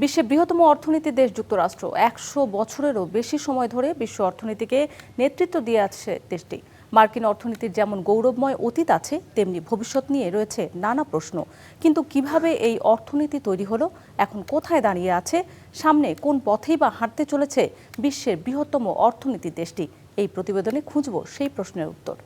বিশ্বের বৃহত্তম অর্থনীতি দেশ যুক্তরাষ্ট্র ১০০ বছরেরও বেশি সময় ধরে বিশ্ব অর্থনীতিকে নেতৃত্ব দিয়ে আছে দেশটি। মার্কিন অর্থনীতির যেমন গৌরবময় অতীত আছে, তেমনি ভবিষ্যৎ নিয়ে রয়েছে নানা প্রশ্ন। কিন্তু কিভাবে এই অর্থনীতি তৈরি হলো, এখন কোথায় দাঁড়িয়ে আছে, সামনে কোন পথেই বা হাঁটতে চলেছে বিশ্বের বৃহত্তম অর্থনীতি দেশটি, এই প্রতিবেদনে খুঁজব সেই প্রশ্নের উত্তর।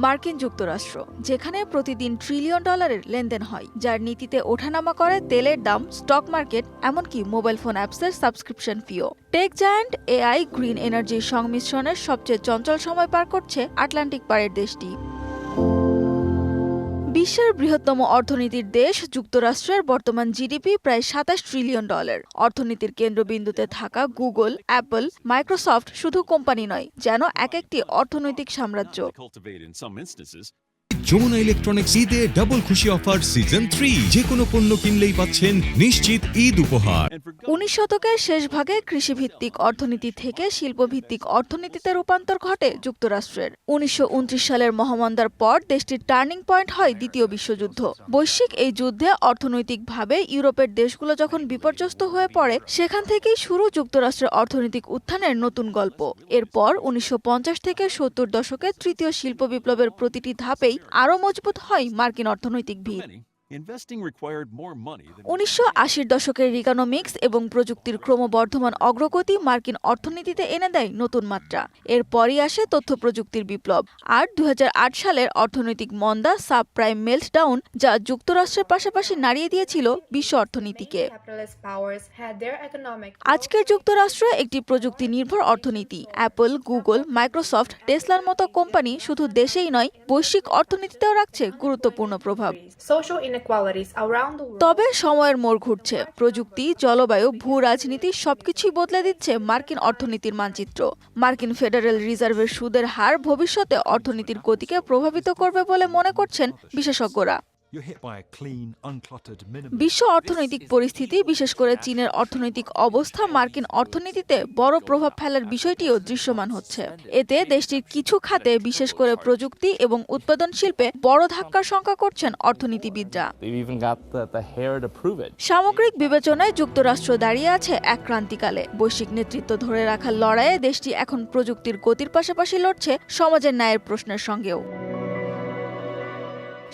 মার্কিন যুক্তরাষ্ট্র, যেখানে প্রতিদিন ট্রিলিয়ন ডলারের লেনদেন হয়, যার নীতিতে ওঠানামা করে তেলের দাম, স্টক মার্কেট, এমনকি মোবাইল ফোন অ্যাপসের সাবস্ক্রিপশন ফিও। টেক জায়ান্ট এআই, গ্রিন এনার্জির সংমিশ্রণের সবচেয়ে চঞ্চল সময় পার করছে আটলান্টিক পাড়ের দেশটি। বিশ্বের বৃহত্তম অর্থনীতির দেশ যুক্তরাষ্ট্রের বর্তমান জিডিপি প্রায় ২৭ ট্রিলিয়ন ডলার। অর্থনীতির কেন্দ্রবিন্দুতে থাকা গুগল, অ্যাপল, মাইক্রোসফট শুধু কোম্পানি নয়, যেন এক একটি অর্থনৈতিক সাম্রাজ্য। যমুনা ইলেকট্রনিক্স ঈদে ডাবল খুশি অফার সিজন ৩, যে কোনো পণ্য কিনলেই পাচ্ছেন নিশ্চিত ঈদ উপহার। ১৯ শতকের শেষ ভাগে কৃষিভিত্তিক অর্থনীতি থেকে শিল্পভিত্তিক অর্থনীতিতে রূপান্তর ঘটে যুক্তরাষ্ট্রের। ১৯২৯ সালের মহামন্দার পর দেশটির টার্নিং পয়েন্ট হয় দ্বিতীয় বিশ্বযুদ্ধ। বৈশ্বিক এই যুদ্ধে অর্থনৈতিকভাবে ইউরোপের দেশগুলো যখন বিপর্যস্ত হয়ে পড়ে, সেখান থেকেই শুরু যুক্তরাষ্ট্রের অর্থনৈতিক উত্থানের নতুন গল্প। এরপর ১৯৫০ থেকে ৭০ দশকে তৃতীয় শিল্প বিপ্লবের প্রতিটি ধাপেই আরও মজবুত হয় মার্কিন অর্থনৈতিক ভিত। ১৯৮০ দশকের রিকানোমিক্স এবং প্রযুক্তির ক্রমবর্ধমান অগ্রগতি মার্কিন অর্থনীতিতে এনে দেয় নতুন মাত্রা। এরপরই আসে তথ্য প্রযুক্তির বিপ্লব আর ২০০৮ সালের অর্থনৈতিক মন্দা, সাবপ্রাইম মেল্টডাউন, যা যুক্তরাষ্ট্রের পাশাপাশি নাড়িয়ে দিয়েছিল বিশ্ব অর্থনীতিকে। আজকের যুক্তরাষ্ট্র একটি প্রযুক্তি নির্ভর অর্থনীতি। অ্যাপল, গুগল, মাইক্রোসফট, টেসলার মতো কোম্পানি শুধু দেশেই নয়, বৈশ্বিক অর্থনীতিতেও রাখছে গুরুত্বপূর্ণ প্রভাব। তবে সময়ের মোড় ঘুরছে। প্রযুক্তি, জলবায়ু, ভূ রাজনীতি সবকিছুই বদলে দিচ্ছে মার্কিন অর্থনীতির মানচিত্র। মার্কিন ফেডারেল রিজার্ভের সুদের হার ভবিষ্যতে অর্থনীতির গতিকে প্রভাবিত করবে বলে মনে করছেন বিশেষজ্ঞরা। বিশ্ব অর্থনৈতিক পরিস্থিতি, বিশেষ করে চীনের অর্থনৈতিক অবস্থা মার্কিন অর্থনীতিতে বড় প্রভাব ফেলার বিষয়টিও দৃশ্যমান হচ্ছে। এতে দেশটির কিছু খাতে, বিশেষ করে প্রযুক্তি এবং উৎপাদন শিল্পে বড় ধাক্কার শঙ্কা করছেন অর্থনীতিবিদরা। সামগ্রিক বিবেচনায় যুক্তরাষ্ট্র দাঁড়িয়ে আছে এক ক্রান্তিকালে। বৈশ্বিক নেতৃত্ব ধরে রাখার লড়াইয়ে দেশটি এখন প্রযুক্তির গতির পাশাপাশি লড়ছে সমাজের ন্যায়ের প্রশ্নের সঙ্গেও।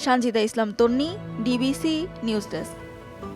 সানজিদা ইসলাম তন্নি, ডিবিসি নিউজ ডেস্ক।